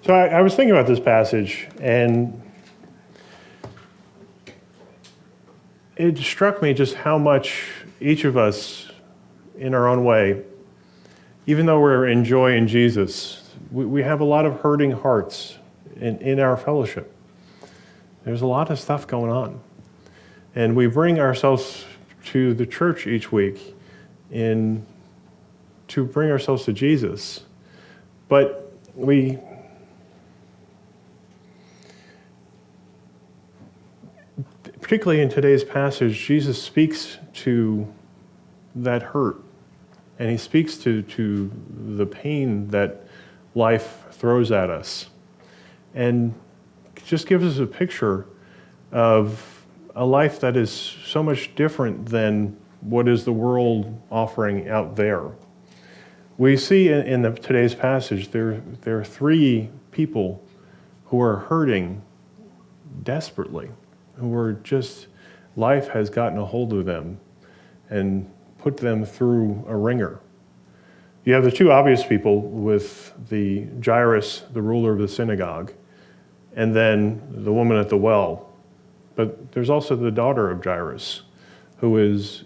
So I was thinking about this passage, and it struck me just how much each of us, in our own way, even though we're enjoying Jesus, we have a lot of hurting hearts in our fellowship. There's a lot of stuff going on. And we bring ourselves to the church each week to bring ourselves to Jesus. But particularly in today's passage, Jesus speaks to that hurt, and he speaks to the pain that life throws at us, and just gives us a picture of a life that is so much different than what is the world offering out there. We see in today's passage there are three people who are hurting desperately, who are just, life has gotten a hold of them and put them through a ringer. You have the two obvious people with the Jairus, the ruler of the synagogue, and then the woman at the well. But there's also the daughter of Jairus, who is,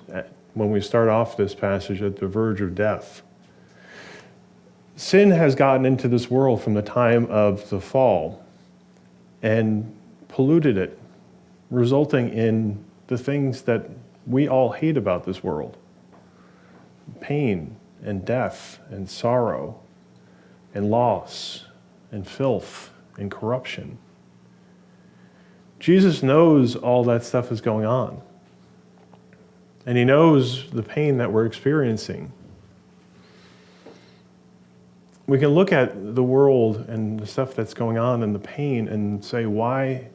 when we start off this passage, at the verge of death. Sin has gotten into this world from the time of the fall and polluted it, resulting in the things that we all hate about this world: pain and death and sorrow and loss and filth and corruption. Jesus knows all that stuff is going on, and he knows the pain that we're experiencing. We can look at the world and the stuff that's going on and the pain and say, why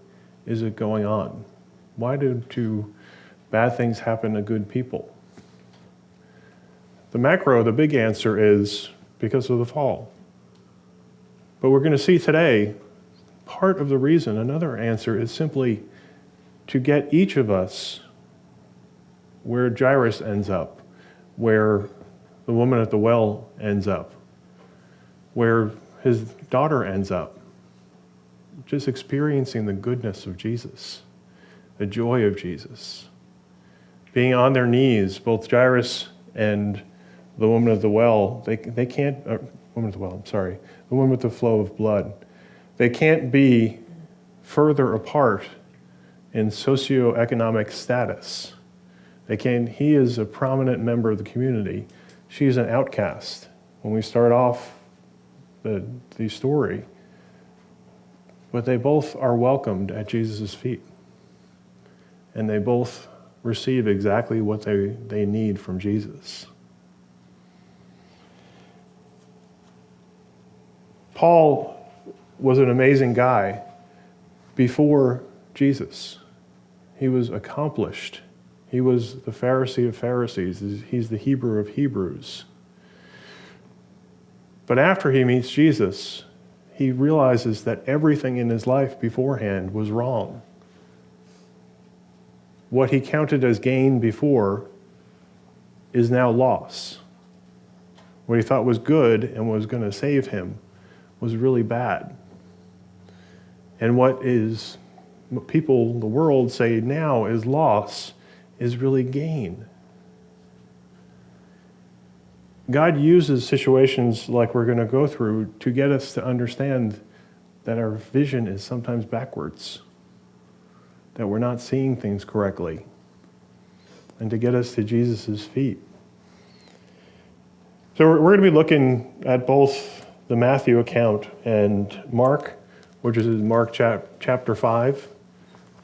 is it going on? Why do bad things happen to good people? The big answer is because of the fall. But we're going to see today, part of the reason, another answer, is simply to get each of us where Jairus ends up, where the woman at the well ends up, where his daughter ends up, just experiencing the goodness of Jesus, the joy of Jesus. Being on their knees, both Jairus and the woman at the well, the woman with the flow of blood, they can't be further apart in socioeconomic status. He is a prominent member of the community. She's an outcast. When we start off the story, but they both are welcomed at Jesus' feet, and they both receive exactly what they need from Jesus. Paul was an amazing guy before Jesus. He was accomplished. He was the Pharisee of Pharisees. He's the Hebrew of Hebrews. But after he meets Jesus, he realizes that everything in his life beforehand was wrong. What he counted as gain before is now loss. What he thought was good and was going to save him was really bad. And what people, the world, say now is loss is really gain. God uses situations like we're going to go through to get us to understand that our vision is sometimes backwards, that we're not seeing things correctly, and to get us to Jesus' feet. So we're going to be looking at both the Matthew account and Mark, which is Mark chapter 5.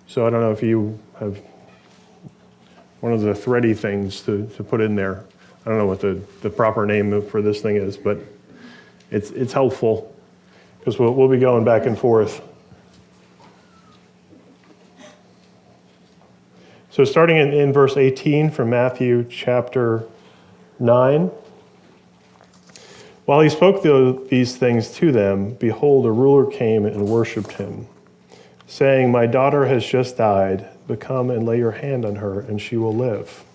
So I don't know if you have one of the thready things to put in there. I don't know what the proper name for this thing is, but it's helpful because we'll be going back and forth. So starting in verse 18 from Matthew chapter 9. While he spoke these things to them, behold, a ruler came and worshipped him, saying, "My daughter has just died, but come and lay your hand on her, and she will live."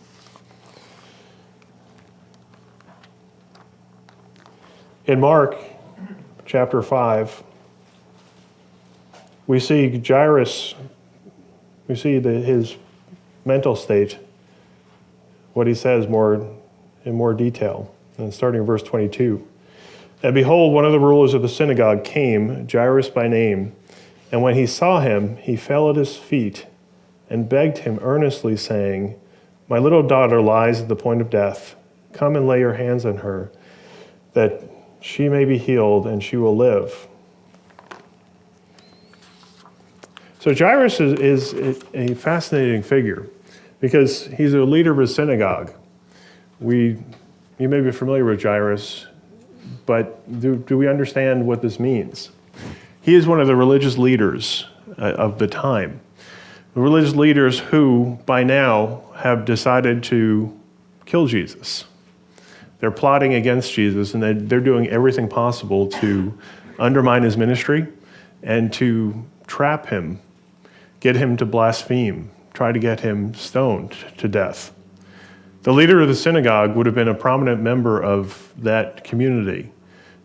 In Mark chapter 5, We see Jairus, we see his mental state, what he says in more detail. And starting in verse 22. And behold, one of the rulers of the synagogue came, Jairus by name, and when he saw him, he fell at his feet and begged him earnestly, saying, My little daughter lies at the point of death. Come and lay your hands on her, that she may be healed and she will live. So Jairus is a fascinating figure because he's a leader of a synagogue. You may be familiar with Jairus, but do we understand what this means? He is one of the religious leaders of the time. The religious leaders who, by now, have decided to kill Jesus. They're plotting against Jesus, and they're doing everything possible to undermine his ministry and to trap him, get him to blaspheme, try to get him stoned to death. The leader of the synagogue would have been a prominent member of that community.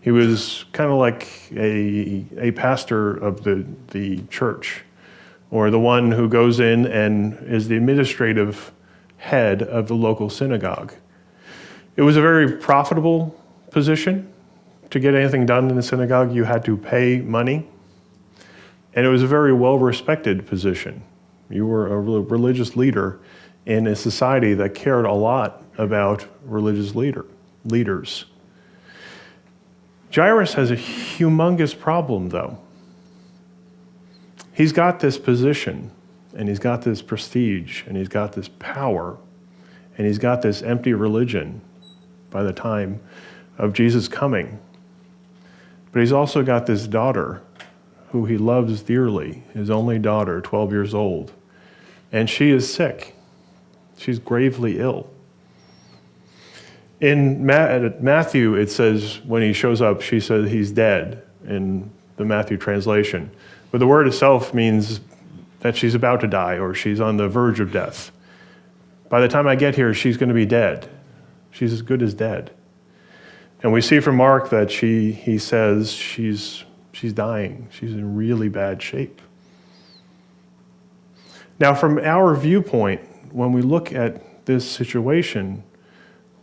He was kind of like a pastor of the church, or the one who goes in and is the administrative head of the local synagogue. It was a very profitable position. To get anything done in the synagogue, you had to pay money. And it was a very well-respected position. You were a religious leader in a society that cared a lot about religious leaders. Jairus has a humongous problem, though. He's got this position, and he's got this prestige, and he's got this power, and he's got this empty religion by the time of Jesus coming. But he's also got this daughter who he loves dearly, his only daughter, 12 years old. And she is sick. She's gravely ill. In Matthew, it says when he shows up, she says he's dead in the Matthew translation. But the word itself means that she's about to die or she's on the verge of death. By the time I get here, she's going to be dead. She's as good as dead. And we see from Mark that he says she's dying. She's in really bad shape. Now, from our viewpoint, when we look at this situation,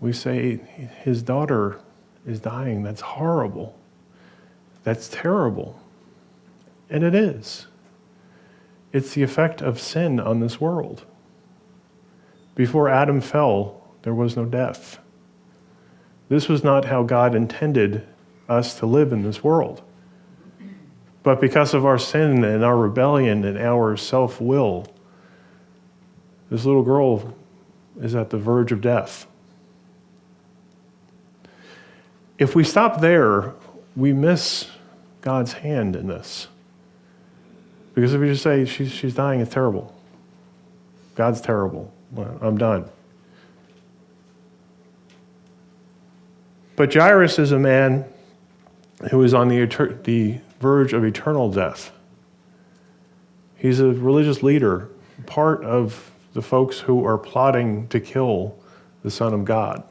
we say, his daughter is dying. That's horrible. That's terrible. And it is. It's the effect of sin on this world. Before Adam fell, there was no death. This was not how God intended us to live in this world. But because of our sin and our rebellion and our self-will, this little girl is at the verge of death. If we stop there, we miss God's hand in this. Because if we just say, she's dying, it's terrible. God's terrible. Well, I'm done. But Jairus is a man who is on the verge of eternal death. He's a religious leader, part of the folks who are plotting to kill the Son of God.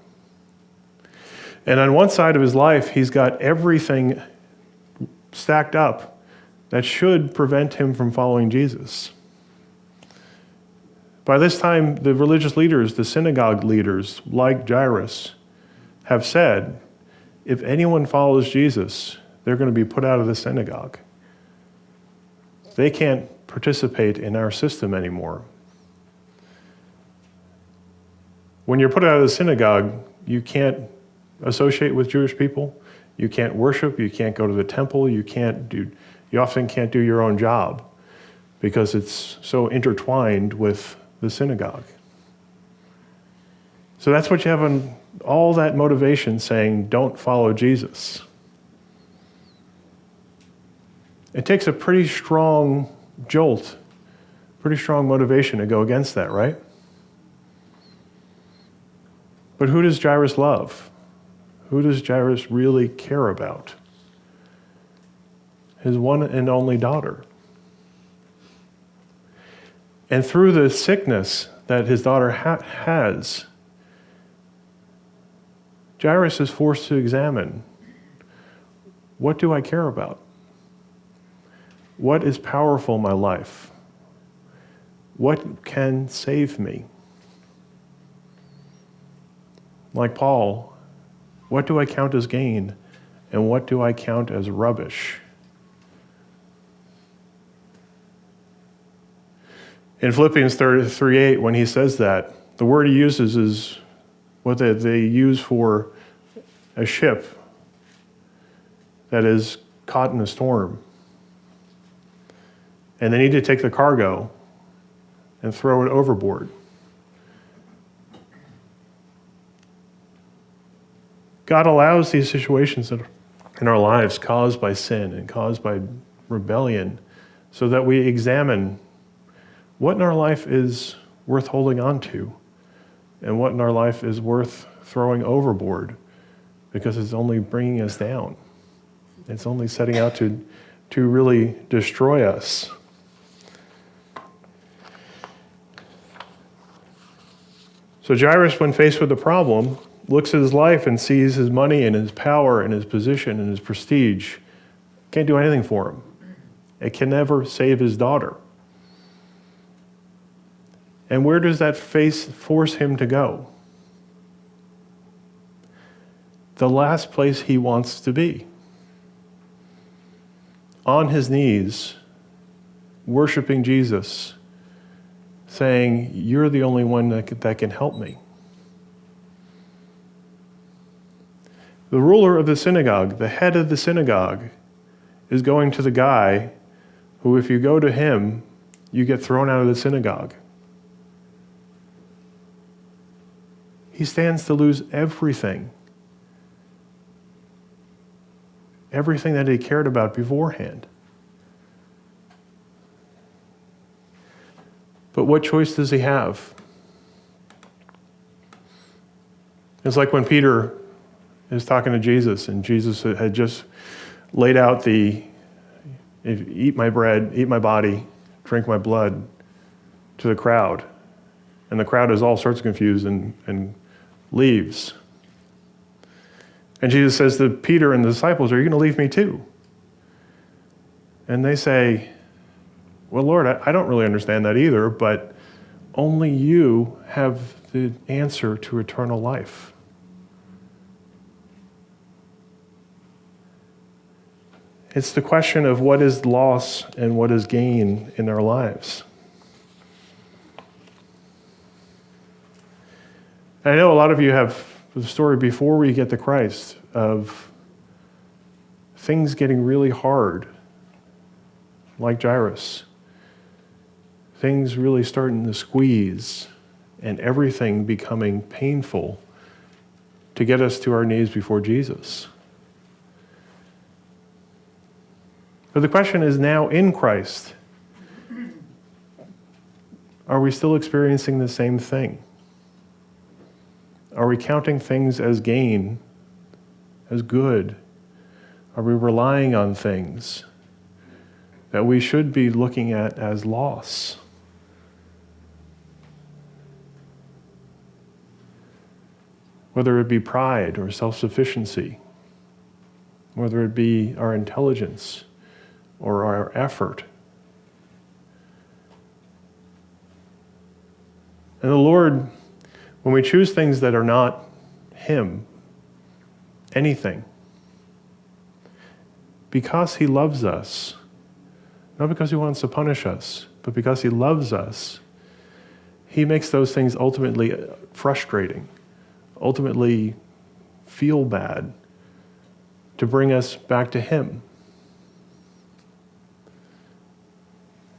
And on one side of his life, he's got everything stacked up that should prevent him from following Jesus. By this time, the religious leaders, the synagogue leaders, like Jairus, have said, if anyone follows Jesus, they're going to be put out of the synagogue. They can't participate in our system anymore. When you're put out of the synagogue, you can't associate with Jewish people. You can't worship. You can't go to the temple. You often can't do your own job because it's so intertwined with the synagogue. So that's what you have on all that motivation saying, don't follow Jesus. It takes a pretty strong jolt, pretty strong motivation to go against that, right? But who does Jairus love? Who does Jairus really care about? His one and only daughter. And through the sickness that his daughter has, Jairus is forced to examine, what do I care about? What is powerful in my life? What can save me? Like Paul, what do I count as gain and what do I count as rubbish? In Philippians 3:8, when he says that, the word he uses is what they use for a ship that is caught in a storm. And they need to take the cargo and throw it overboard. God allows these situations in our lives caused by sin and caused by rebellion so that we examine what in our life is worth holding on to and what in our life is worth throwing overboard because it's only bringing us down. It's only setting out to really destroy us. So Jairus, when faced with a problem, looks at his life and sees his money and his power and his position and his prestige. Can't do anything for him. It can never save his daughter. And where does that force him to go? The last place he wants to be. On his knees, worshiping Jesus, saying, "You're the only one that can help me." The ruler of the synagogue, the head of the synagogue, is going to the guy who, if you go to him, you get thrown out of the synagogue. He stands to lose everything. Everything that he cared about beforehand. But what choice does he have? It's like when Peter is talking to Jesus, and Jesus had just laid out eat my bread, eat my body, drink my blood to the crowd. And the crowd is all sorts of confused and leaves. And Jesus says to Peter and the disciples, "Are you going to leave me too?" And they say, "Well, Lord, I don't really understand that either, but only you have the answer to eternal life." It's the question of what is loss and what is gain in our lives. And I know a lot of you have the story before we get to Christ of things getting really hard, like Jairus. Things really starting to squeeze and everything becoming painful to get us to our knees before Jesus. But the question is now in Christ, are we still experiencing the same thing? Are we counting things as gain, as good? Are we relying on things that we should be looking at as loss? Whether it be pride or self-sufficiency, whether it be our intelligence or our effort. And the Lord, when we choose things that are not Him, anything, because He loves us, not because He wants to punish us, but because He loves us, He makes those things ultimately frustrating, ultimately feel bad, to bring us back to Him.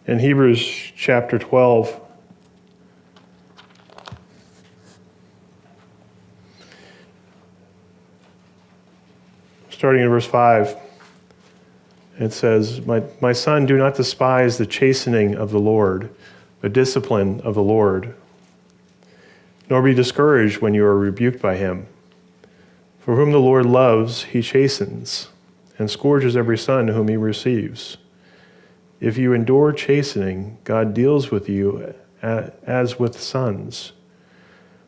In Hebrews chapter 12, starting in verse 5, it says, My son, do not despise the chastening of the Lord, the discipline of the Lord, nor be discouraged when you are rebuked by him. For whom the Lord loves, he chastens, and scourges every son whom he receives. If you endure chastening, God deals with you as with sons.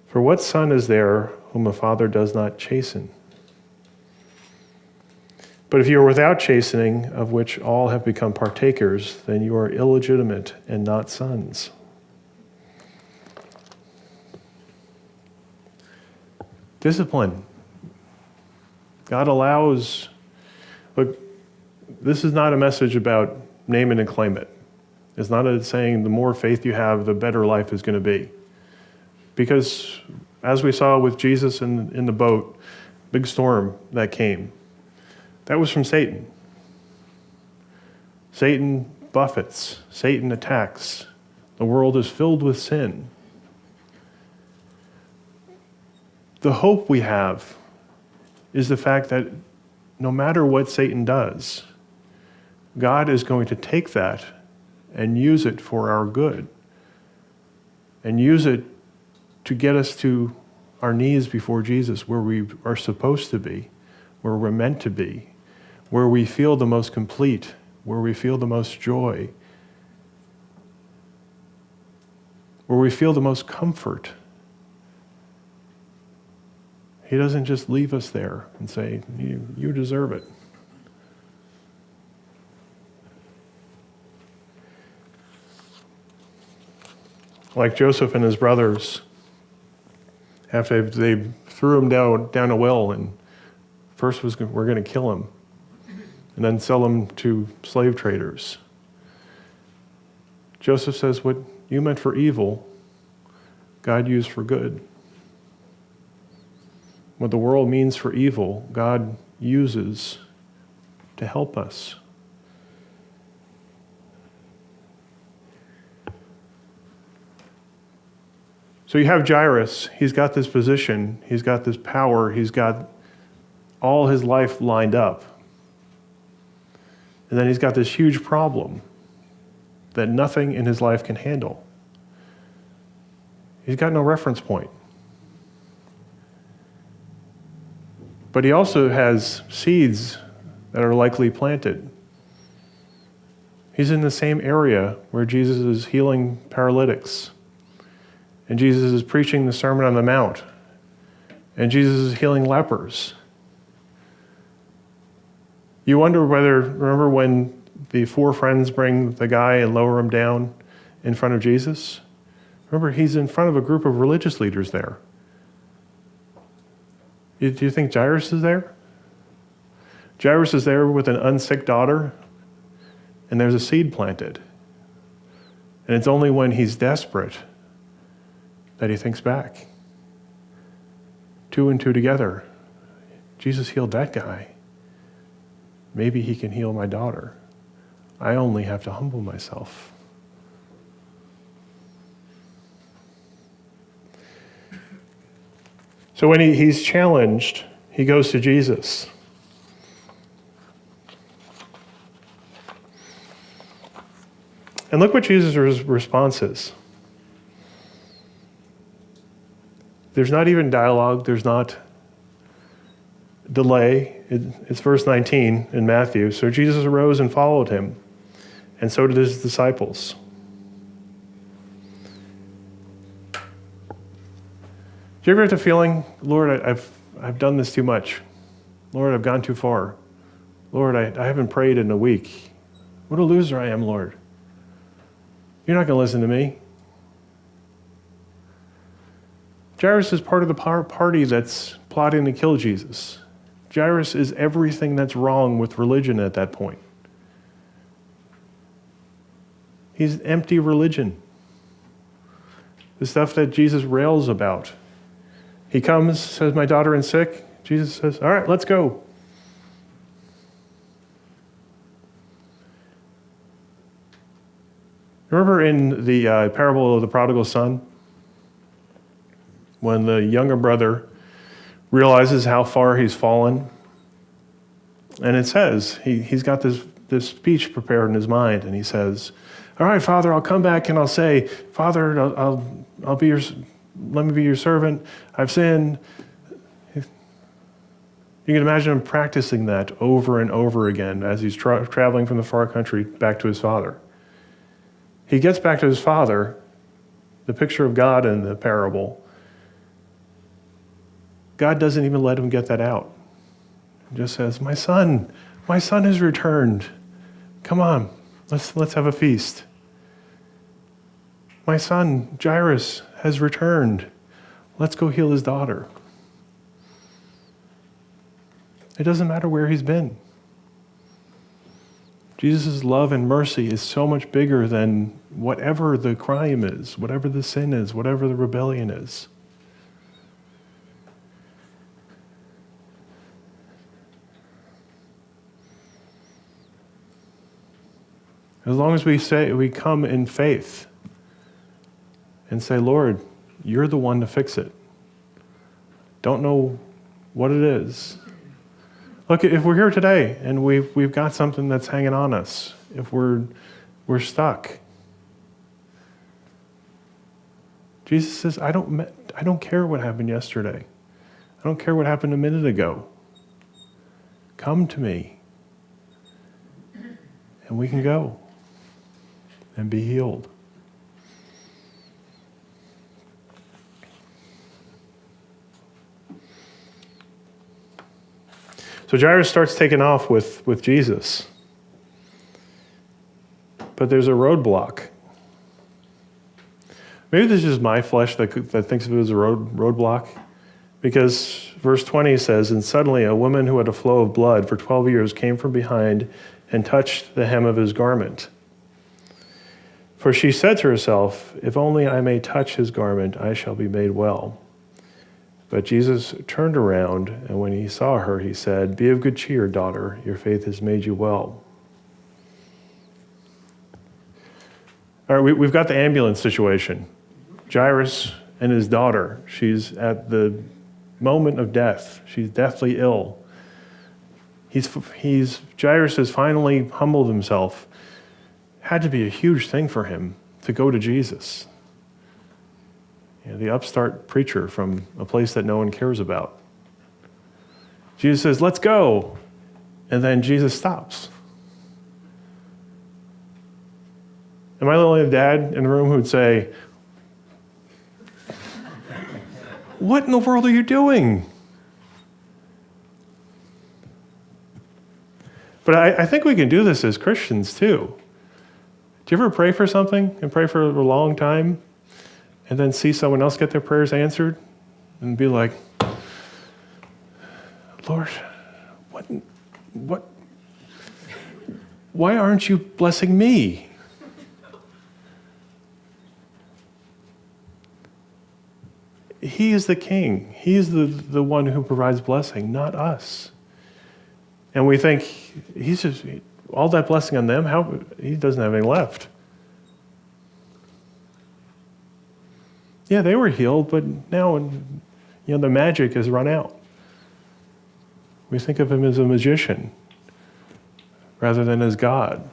For what son is there whom a father does not chasten? But if you are without chastening, of which all have become partakers, then you are illegitimate and not sons. Discipline. God allows, look, this is not a message about name it and claim it. It's not saying the more faith you have, the better life is going to be. Because as we saw with Jesus in the boat, big storm that came, that was from Satan. Satan buffets, Satan attacks. The world is filled with sin. The hope we have is the fact that no matter what Satan does, God is going to take that and use it for our good, and use it to get us to our knees before Jesus, where we are supposed to be, where we're meant to be, where we feel the most complete, where we feel the most joy, where we feel the most comfort. He doesn't just leave us there and say, you deserve it. Like Joseph and his brothers, after they threw him down a well, and first we're going to kill him, and then sell him to slave traders. Joseph says, what you meant for evil, God used for good. What the world means for evil, God uses to help us. So you have Jairus. He's got this position. He's got this power. He's got all his life lined up. And then he's got this huge problem that nothing in his life can handle. He's got no reference point. But he also has seeds that are likely planted. He's in the same area where Jesus is healing paralytics. And Jesus is preaching the Sermon on the Mount. And Jesus is healing lepers. You wonder remember when the 4 friends bring the guy and lower him down in front of Jesus? Remember, he's in front of a group of religious leaders there. Do you think Jairus is there? Jairus is there with an unsick daughter, and there's a seed planted. And it's only when he's desperate that he thinks back. 2 and 2 together. Jesus healed that guy. Maybe he can heal my daughter. I only have to humble myself. So when he's challenged, he goes to Jesus. And look what Jesus' response is. There's not even dialogue. There's not delay. It's verse 19 in Matthew. So Jesus arose and followed him, and so did his disciples. Do you ever have the feeling, Lord, I've done this too much. Lord, I've gone too far. Lord, I haven't prayed in a week. What a loser I am, Lord. You're not going to listen to me. Jairus is part of the party that's plotting to kill Jesus. Jairus is everything that's wrong with religion at that point. He's empty religion. The stuff that Jesus rails about. He comes, says, my daughter is sick. Jesus says, all right, let's go. Remember in the parable of the prodigal son? When the younger brother realizes how far he's fallen. And it says, he's got this speech prepared in his mind, and he says, all right, Father, I'll come back and I'll say, Father, I'll be let me be your servant. I've sinned. You can imagine him practicing that over and over again as he's traveling from the far country back to his father. He gets back to his father, the picture of God in the parable. God doesn't even let him get that out. He just says, my son, My son has returned. Come on, let's have a feast. My son, Jairus, has returned. Let's go heal his daughter. It doesn't matter where he's been. Jesus' love and mercy is so much bigger than whatever the crime is, whatever the sin is, whatever the rebellion is. As long as we come in faith and say, Lord, you're the one to fix it. Don't know what it is. Look, if we're here today and we've got something that's hanging on us, if we're stuck, Jesus says, I don't care what happened yesterday. I don't care what happened a minute ago. Come to me, and we can go and be healed. So Jairus starts taking off with Jesus. But there's a roadblock. Maybe this is just my flesh that thinks of it as a roadblock. Because verse 20 says, and suddenly a woman who had a flow of blood for 12 years came from behind and touched the hem of his garment. For she said to herself, if only I may touch his garment, I shall be made well. But Jesus turned around, and when he saw her, he said, be of good cheer, daughter, your faith has made you well. All right, we've got the ambulance situation. Jairus and his daughter, she's at the moment of death. She's deathly ill. Jairus has finally humbled himself. Had to be a huge thing for him to go to Jesus. The upstart preacher from a place that no one cares about. Jesus says, let's go. And then Jesus stops. Am I the only dad in the room who would say, what in the world are you doing? But I think we can do this as Christians too. Do you ever pray for something and pray for a long time and then see someone else get their prayers answered and be like, Lord, what? Why aren't you blessing me? He is the king. He is the one who provides blessing, not us. And we think, he's just, all that blessing on them, how he doesn't have any left. Yeah, they were healed, but now, the magic has run out. We think of him as a magician rather than as God.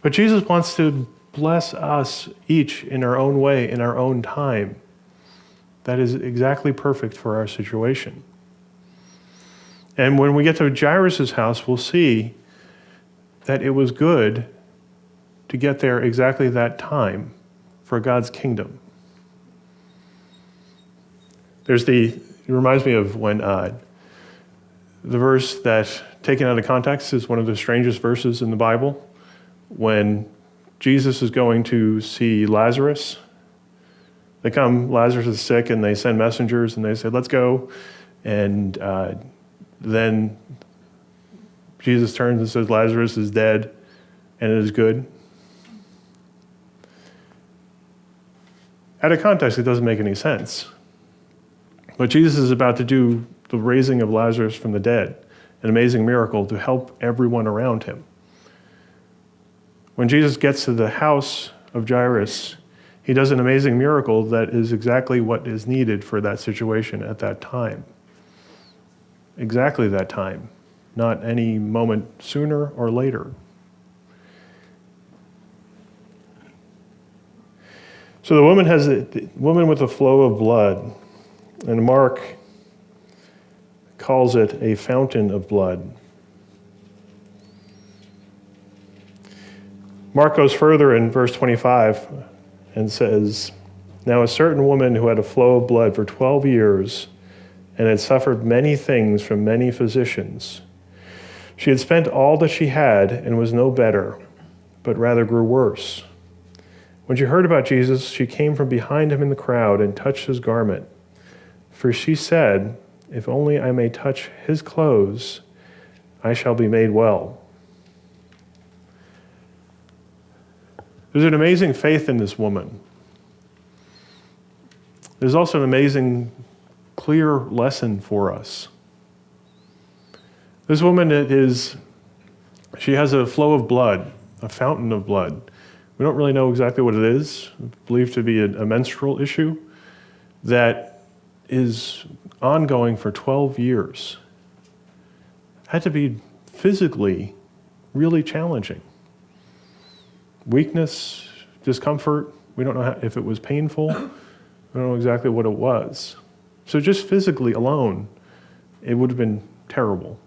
But Jesus wants to bless us each in our own way, in our own time. That is exactly perfect for our situation. And when we get to Jairus' house, we'll see that it was good to get there exactly that time for God's kingdom. It reminds me of when the verse that, taken out of context, is one of the strangest verses in the Bible. When Jesus is going to see Lazarus, Lazarus is sick, and they send messengers, and they say, let's go. And then Jesus turns and says, Lazarus is dead, and it is good. Out of context, it doesn't make any sense. But Jesus is about to do the raising of Lazarus from the dead, an amazing miracle to help everyone around him. When Jesus gets to the house of Jairus, he does an amazing miracle that is exactly what is needed for that situation at that time. Exactly that time, not any moment sooner or later. So the woman with the flow of blood, and Mark calls it a fountain of blood. Mark goes further in verse 25 and says, Now a certain woman who had a flow of blood for 12 years and had suffered many things from many physicians. She had spent all that she had and was no better, but rather grew worse. When she heard about Jesus, she came from behind him in the crowd and touched his garment. For she said, "If only I may touch his clothes, I shall be made well." There's an amazing faith in this woman. There's also an amazing, clear lesson for us. This woman she has a flow of blood, a fountain of blood. We don't really know exactly what it is. It's believed to be a menstrual issue that is ongoing for 12 years. Had to be physically really challenging. Weakness, discomfort, we don't know if it was painful. We don't know exactly what it was. So just physically alone, it would have been terrible.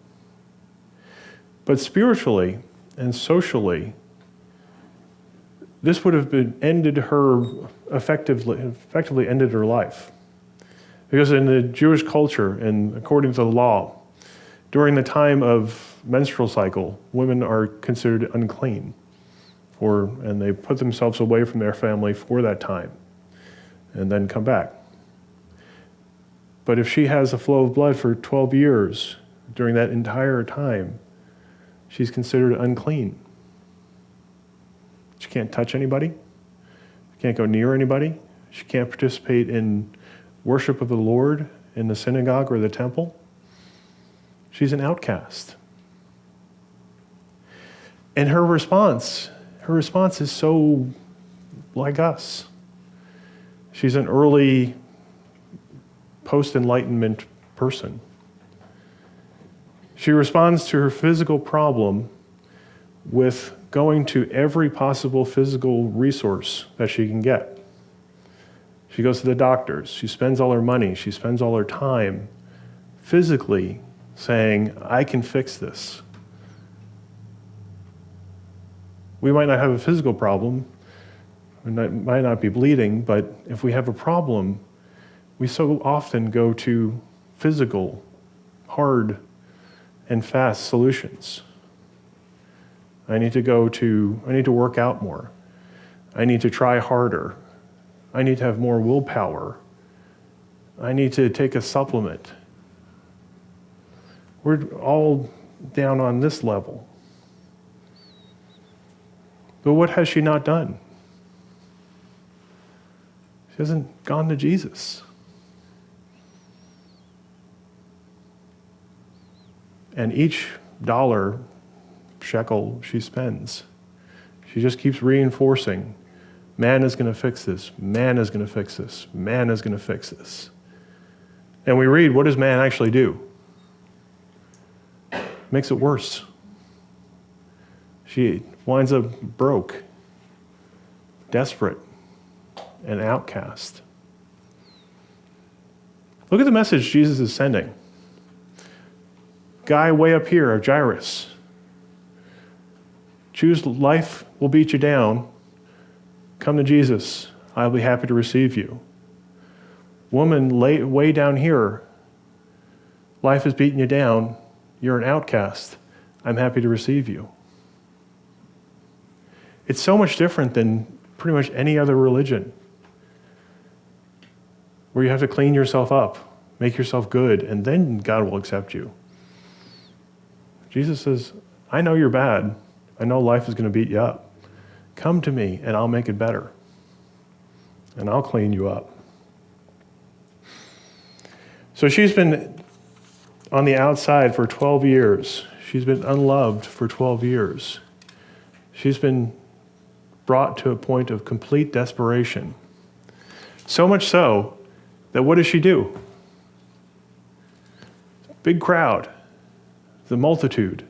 But spiritually and socially, this would have effectively ended her life. Because in the Jewish culture, and according to the law, during the time of menstrual cycle, women are considered unclean, and they put themselves away from their family for that time, and then come back. But if she has a flow of blood for 12 years, during that entire time, she's considered unclean. She can't touch anybody. She can't go near anybody. She can't participate in worship of the Lord in the synagogue or the temple. She's an outcast. And her response is so like us. She's an early post-Enlightenment person. She responds to her physical problem with going to every possible physical resource that she can get. She goes to the doctors. She spends all her money. She spends all her time physically saying, "I can fix this." We might not have a physical problem. We might not be bleeding, but if we have a problem, we so often go to physical, hard, and fast solutions. I need to work out more. I need to try harder. I need to have more willpower. I need to take a supplement. We're all down on this level. But what has she not done? She hasn't gone to Jesus. And each dollar, shekel she spends, she just keeps reinforcing, man is going to fix this, man is going to fix this, man is going to fix this. And we read, what does man actually do? Makes it worse. She winds up broke, desperate, and outcast. Look at the message Jesus is sending. Guy way up here, Jairus. Choose life will beat you down. Come to Jesus. I'll be happy to receive you. Woman way down here. Life is beating you down. You're an outcast. I'm happy to receive you. It's so much different than pretty much any other religion, where you have to clean yourself up, make yourself good, and then God will accept you. Jesus says, I know you're bad. I know life is going to beat you up. Come to me and I'll make it better. And I'll clean you up. So she's been on the outside for 12 years. She's been unloved for 12 years. She's been brought to a point of complete desperation. So much so that what does she do? Big crowd, the multitude,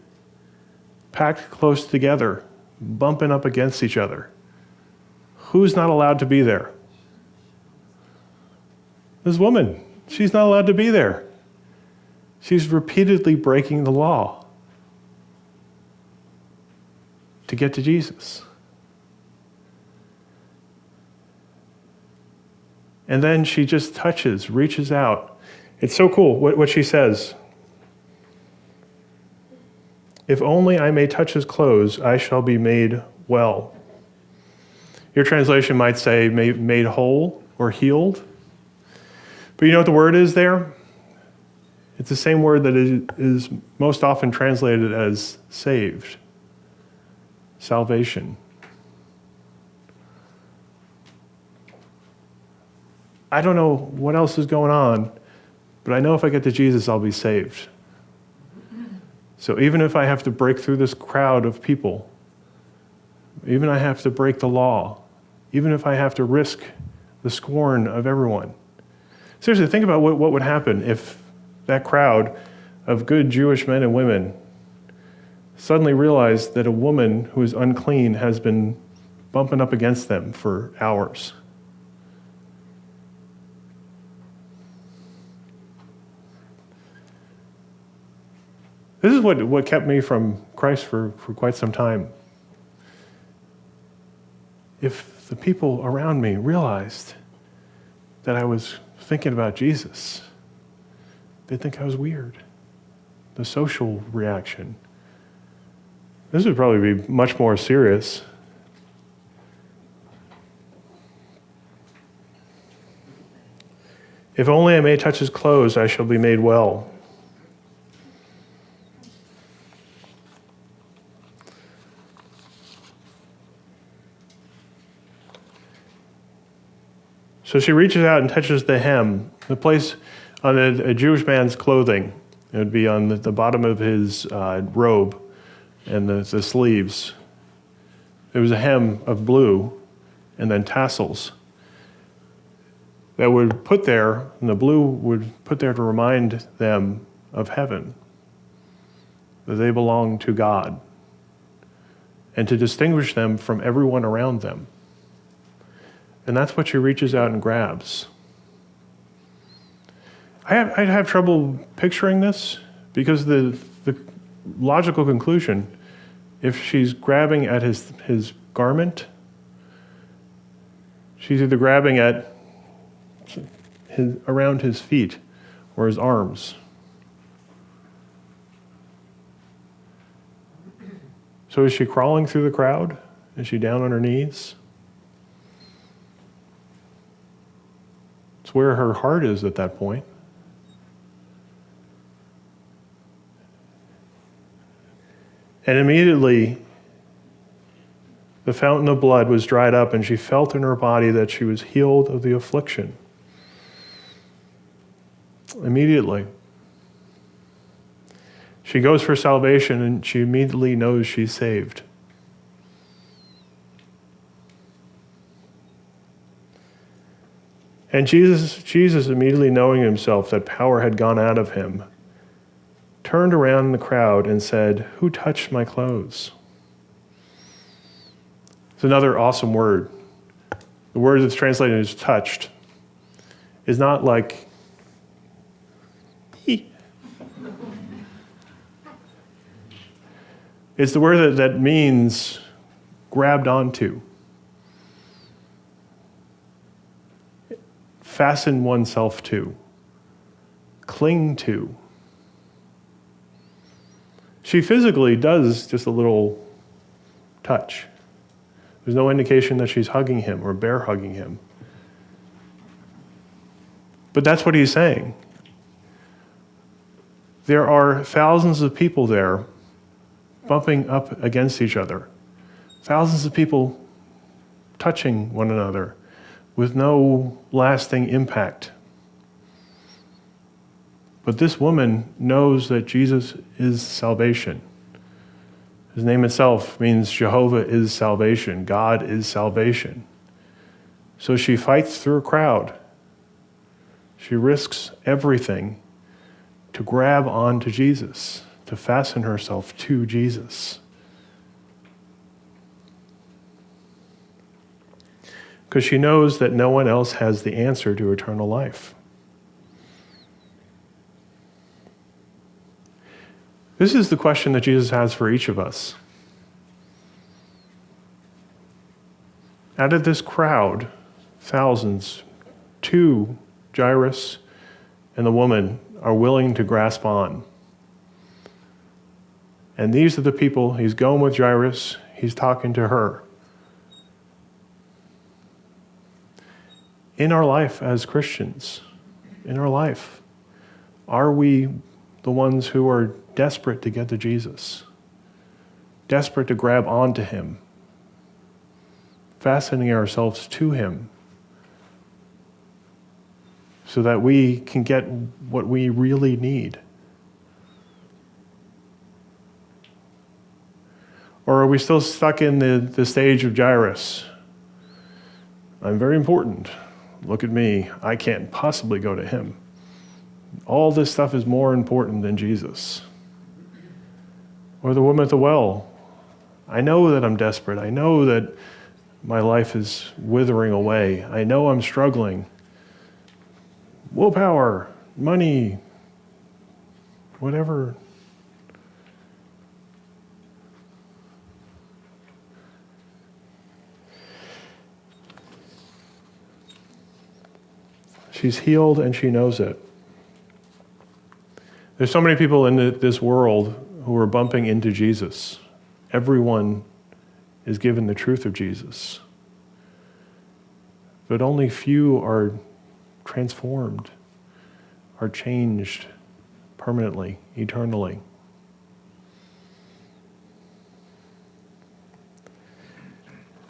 packed close together, bumping up against each other. Who's not allowed to be there? This woman, she's not allowed to be there. She's repeatedly breaking the law to get to Jesus. And then she just touches, reaches out. It's so cool what she says. If only I may touch his clothes, I shall be made well. Your translation might say made whole or healed. But you know what the word is there? It's the same word that is most often translated as saved. Salvation. I don't know what else is going on, but I know if I get to Jesus, I'll be saved. So even if I have to break through this crowd of people, even I have to break the law, even if I have to risk the scorn of everyone. Seriously, think about what would happen if that crowd of good Jewish men and women suddenly realized that a woman who is unclean has been bumping up against them for hours. This is what kept me from Christ for quite some time. If the people around me realized that I was thinking about Jesus, they'd think I was weird. The social reaction. This would probably be much more serious. If only I may touch his clothes, I shall be made well. So she reaches out and touches the hem, the place on a Jewish man's clothing. It would be on the bottom of his robe and the sleeves. There was a hem of blue and then tassels that would put there, and the blue would put there to remind them of heaven, that they belong to God, and to distinguish them from everyone around them. And that's what she reaches out and grabs. I'd have trouble picturing this because the logical conclusion, if she's grabbing at his garment, she's either grabbing at around his feet or his arms. So is she crawling through the crowd? Is she down on her knees? It's where her heart is at that point. And immediately, the fountain of blood was dried up, and she felt in her body that she was healed of the affliction. Immediately. She goes for salvation, and she immediately knows she's saved. And Jesus, immediately knowing himself that power had gone out of him, turned around in the crowd and said, "Who touched my clothes?" It's another awesome word. The word that's translated as touched is not like, it's the word that means grabbed onto. Fasten oneself to, cling to. She physically does just a little touch. There's no indication that she's hugging him or bear hugging him. But that's what he's saying. There are thousands of people there bumping up against each other. Thousands of people touching one another with no lasting impact. But this woman knows that Jesus is salvation. His name itself means Jehovah is salvation. God is salvation. So she fights through a crowd. She risks everything to grab onto Jesus, to fasten herself to Jesus. Because she knows that no one else has the answer to eternal life. This is the question that Jesus has for each of us. Out of this crowd, thousands, two, Jairus and the woman, are willing to grasp on. And these are the people, he's going with Jairus, he's talking to her. In our life as Christians, in our life, are we the ones who are desperate to get to Jesus? Desperate to grab onto him? Fastening ourselves to him so that we can get what we really need? Or are we still stuck in the stage of Jairus? I'm very important. Look at me. I can't possibly go to him. All this stuff is more important than Jesus. Or the woman at the well. I know that I'm desperate. I know that my life is withering away. I know I'm struggling. Willpower, money, whatever. She's healed and she knows it. There's so many people in this world who are bumping into Jesus. Everyone is given the truth of Jesus. But only few are transformed, are changed permanently, eternally.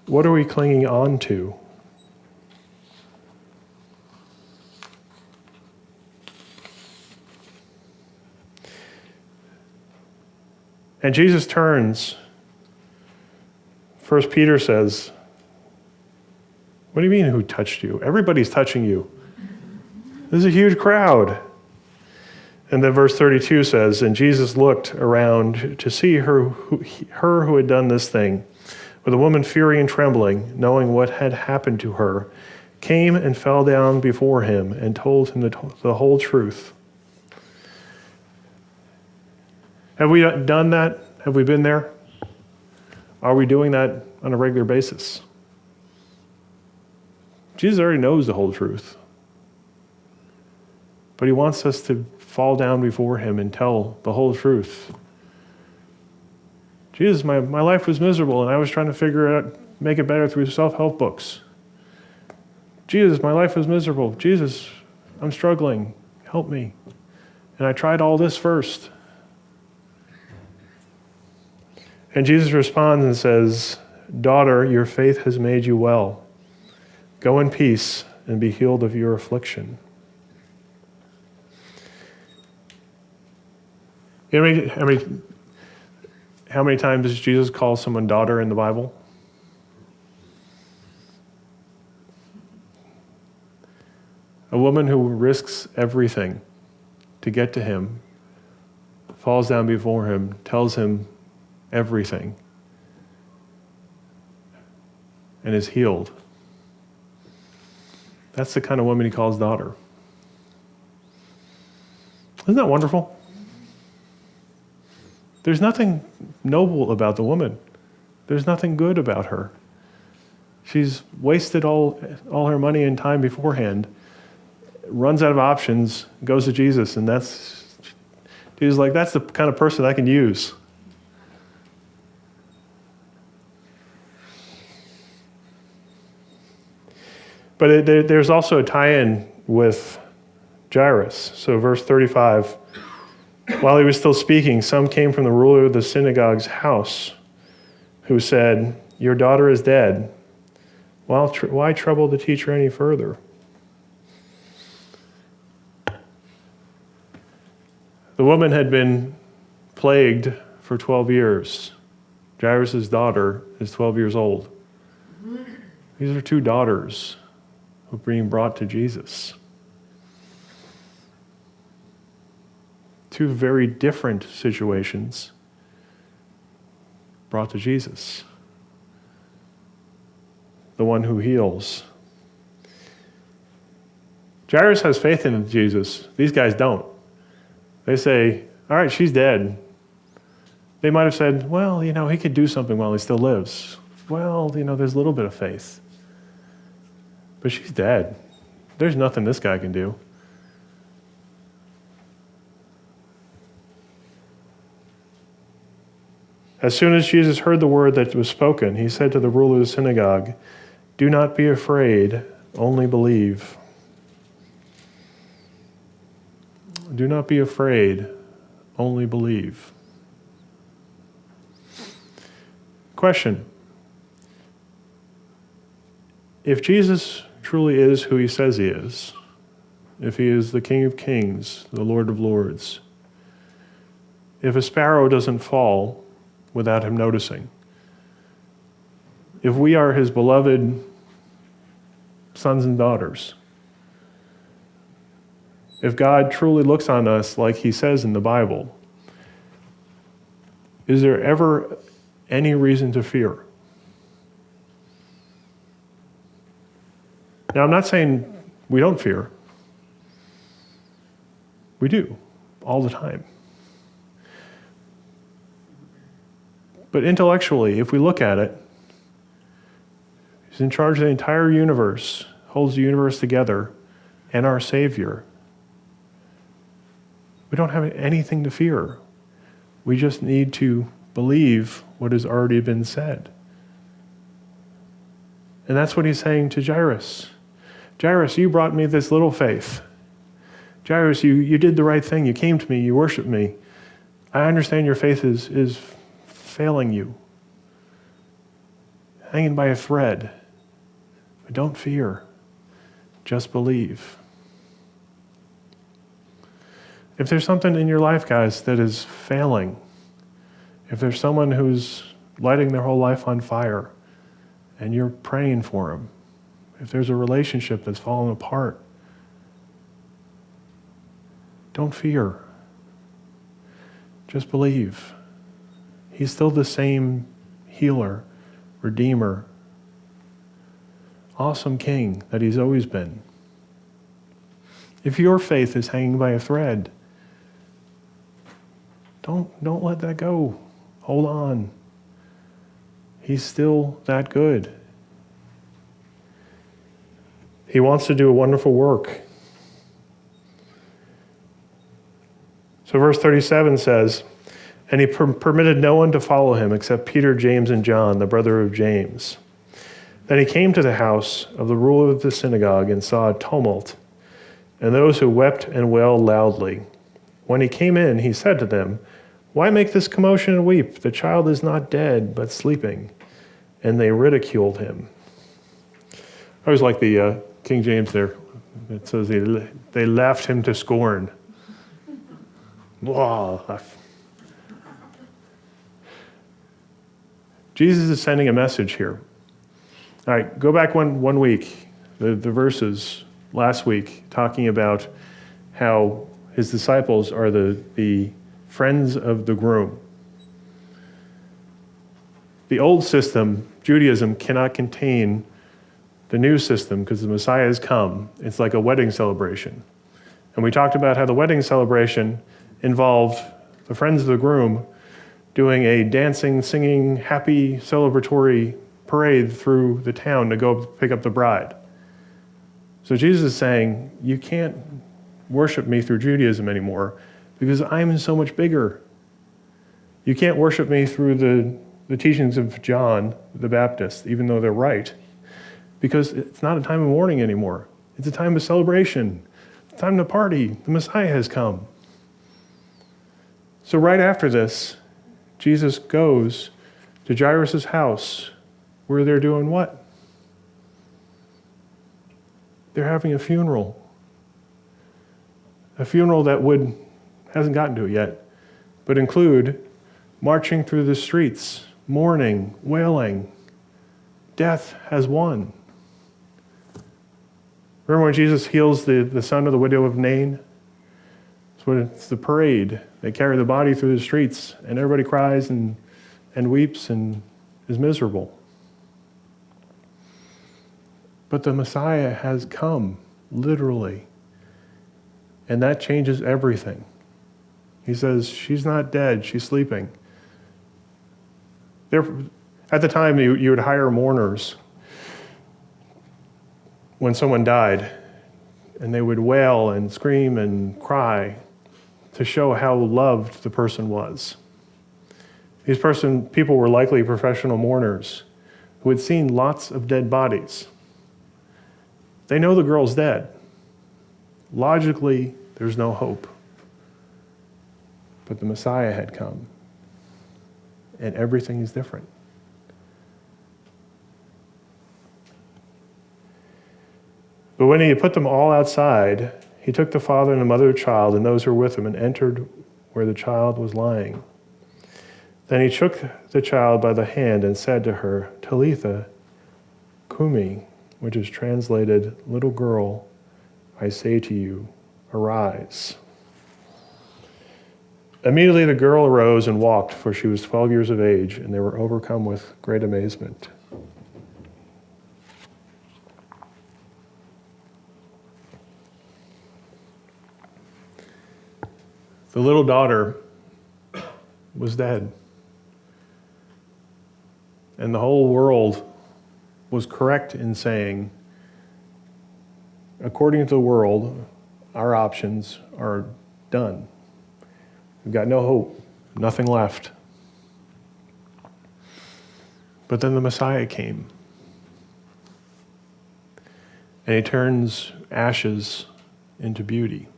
What are we clinging on to? And Jesus turns. 1 Peter says, what do you mean, who touched you? Everybody's touching you. There's a huge crowd. And then verse 32 says, and Jesus looked around to see her who had done this thing. But the woman, fearing and trembling, knowing what had happened to her, came and fell down before him and told him the whole truth. Have we done that? Have we been there? Are we doing that on a regular basis? Jesus already knows the whole truth. But he wants us to fall down before him and tell the whole truth. Jesus, my life was miserable and I was trying to figure it out, make it better through self-help books. Jesus, my life was miserable. Jesus, I'm struggling. Help me. And I tried all this first. And Jesus responds and says, daughter, your faith has made you well. Go in peace and be healed of your affliction. You know how many times does Jesus call someone daughter in the Bible? A woman who risks everything to get to him, falls down before him, tells him everything, and is healed. That's the kind of woman he calls daughter. Isn't that wonderful? There's nothing noble about the woman. There's nothing good about her. She's wasted all her money and time beforehand, runs out of options, goes to Jesus, and Jesus like, that's the kind of person I can use. But there's also a tie-in with Jairus. So verse 35, while he was still speaking, some came from the ruler of the synagogue's house who said, your daughter is dead. Why trouble the teacher any further? The woman had been plagued for 12 years. Jairus' daughter is 12 years old. These are two daughters who are being brought to Jesus. Two very different situations brought to Jesus. The one who heals. Jairus has faith in Jesus. These guys don't. They say, all right, she's dead. They might have said, well, he could do something while he still lives. Well, there's a little bit of faith. But she's dead. There's nothing this guy can do. As soon as Jesus heard the word that was spoken, he said to the ruler of the synagogue, "Do not be afraid, only believe." Do not be afraid, only believe. Question. If Jesus truly is who he says he is, if he is the King of Kings, the Lord of Lords, if a sparrow doesn't fall without him noticing, if we are his beloved sons and daughters, if God truly looks on us like he says in the Bible, is there ever any reason to fear? Now, I'm not saying we don't fear. We do, all the time. But intellectually, if we look at it, he's in charge of the entire universe, holds the universe together, and our Savior. We don't have anything to fear. We just need to believe what has already been said. And that's what he's saying to Jairus. Jairus, you brought me this little faith. Jairus, you did the right thing. You came to me. You worshiped me. I understand your faith is failing you, hanging by a thread. But don't fear. Just believe. If there's something in your life, guys, that is failing, if there's someone who's lighting their whole life on fire and you're praying for them, if there's a relationship that's fallen apart, don't fear. Just believe. He's still the same healer, redeemer, awesome king that he's always been. If your faith is hanging by a thread, don't let that go. Hold on. He's still that good. He wants to do a wonderful work. So verse 37 says, "And he permitted no one to follow him except Peter, James, and John, the brother of James. Then he came to the house of the ruler of the synagogue and saw a tumult, and those who wept and wailed loudly. When he came in, he said to them, 'Why make this commotion and weep? The child is not dead, but sleeping.' And they ridiculed him." I always like the King James there. It says they laughed him to scorn. Wow. Jesus is sending a message here. All right, go back one week, the verses last week, talking about how his disciples are the friends of the groom. The old system, Judaism, cannot contain the new system because the Messiah has come. It's like a wedding celebration. And we talked about how the wedding celebration involved the friends of the groom doing a dancing, singing, happy, celebratory parade through the town to go pick up the bride. So Jesus is saying, you can't worship me through Judaism anymore because I'm so much bigger. You can't worship me through the teachings of John the Baptist, even though they're right, because it's not a time of mourning anymore. It's a time of celebration. It's time to party. The Messiah has come. So right after this, Jesus goes to Jairus' house where they're doing what? They're having a funeral. A funeral that hasn't gotten to it yet, but include marching through the streets, mourning, wailing. Death has won. Remember when Jesus heals the son of the widow of Nain? It's the parade. They carry the body through the streets, and everybody cries and weeps and is miserable. But the Messiah has come, literally. And that changes everything. He says, she's not dead, she's sleeping. At the time, you would hire mourners when someone died and they would wail and scream and cry to show how loved the person was. People were likely professional mourners who had seen lots of dead bodies. They know the girl's dead. Logically, there's no hope. But the Messiah had come, and everything is different. But when he had put them all outside, he took the father and the mother of the child and those who were with him and entered where the child was lying. Then he took the child by the hand and said to her, Talitha cumi, which is translated, little girl, I say to you, arise. Immediately the girl arose and walked, for she was 12 years of age, and they were overcome with great amazement. The little daughter was dead. And the whole world was correct in saying, according to the world, our options are done. We've got no hope, nothing left. But then the Messiah came. And he turns ashes into beauty.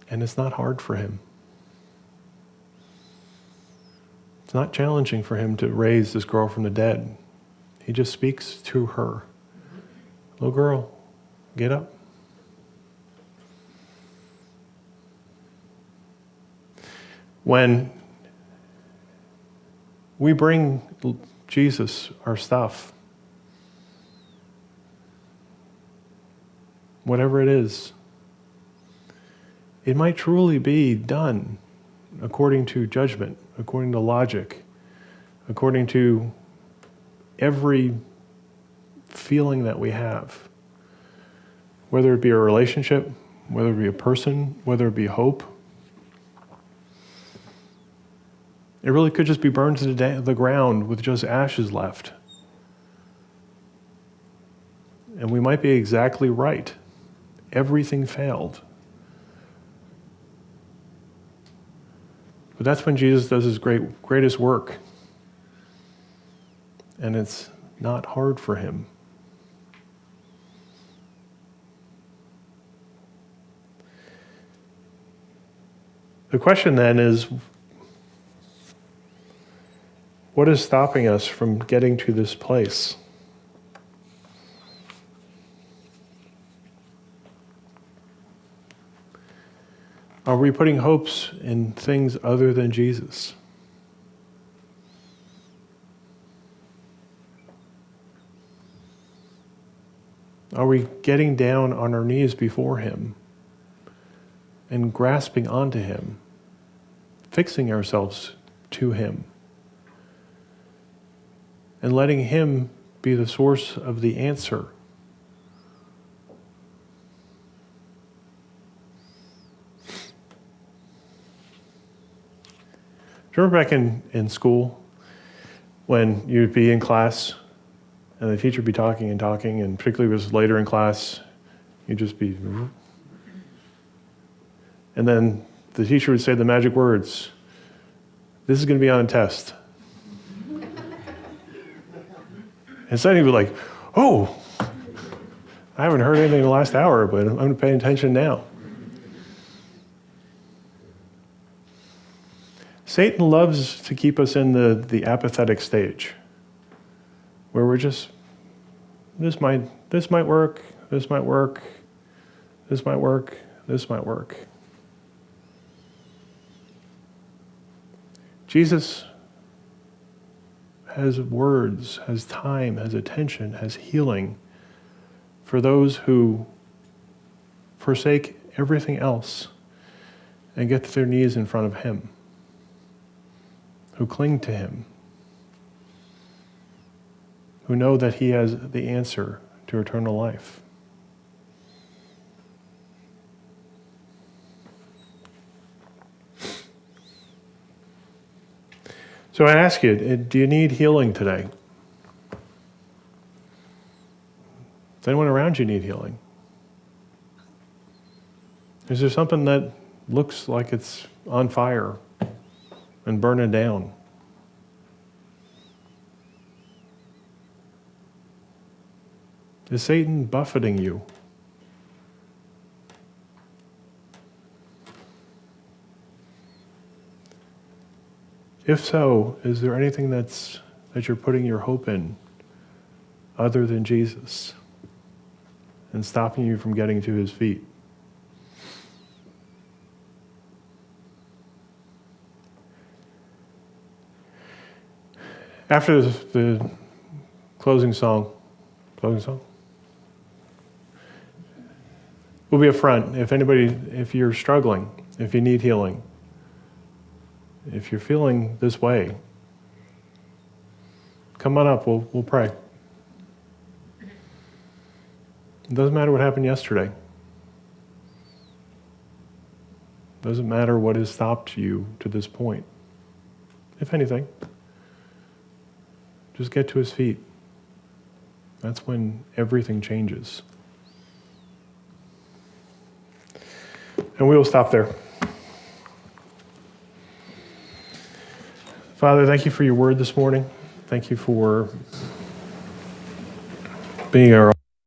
And it's not hard for him. It's not challenging for him to raise this girl from the dead. He just speaks to her. Little girl, get up. When we bring Jesus our stuff, whatever it is, it might truly be done according to judgment, according to logic, according to every feeling that we have. Whether it be a relationship, whether it be a person, whether it be hope. It really could just be burned to the ground with just ashes left. And we might be exactly right. Everything failed. But that's when Jesus does his greatest work. And it's not hard for him. The question then is, what is stopping us from getting to this place? Are we putting hopes in things other than Jesus? Are we getting down on our knees before him and grasping onto him, fixing ourselves to him, and letting him be the source of the answer? Do you remember back in school when you'd be in class and the teacher would be talking, and particularly if it was later in class, you'd just be... And then the teacher would say the magic words, this is going to be on a test. And suddenly you'd be like, oh, I haven't heard anything in the last hour, but I'm going to pay attention now. Satan loves to keep us in the apathetic stage, where we're just, this might work, this might work, this might work, this might work. Jesus has words, has time, has attention, has healing for those who forsake everything else and get to their knees in front of him, who cling to him, who know that he has the answer to eternal life. So I ask you, do you need healing today? Does anyone around you need healing? Is there something that looks like it's on fire and burning down? Is Satan buffeting you? If so, is there anything that you're putting your hope in other than Jesus and stopping you from getting to his feet? After the closing song, we'll be up front. If you're struggling, if you need healing, if you're feeling this way, come on up, we'll pray. It doesn't matter what happened yesterday. It doesn't matter what has stopped you to this point. If anything, just get to his feet. That's when everything changes. And we will stop there. Father, thank you for your word this morning. Thank you for being our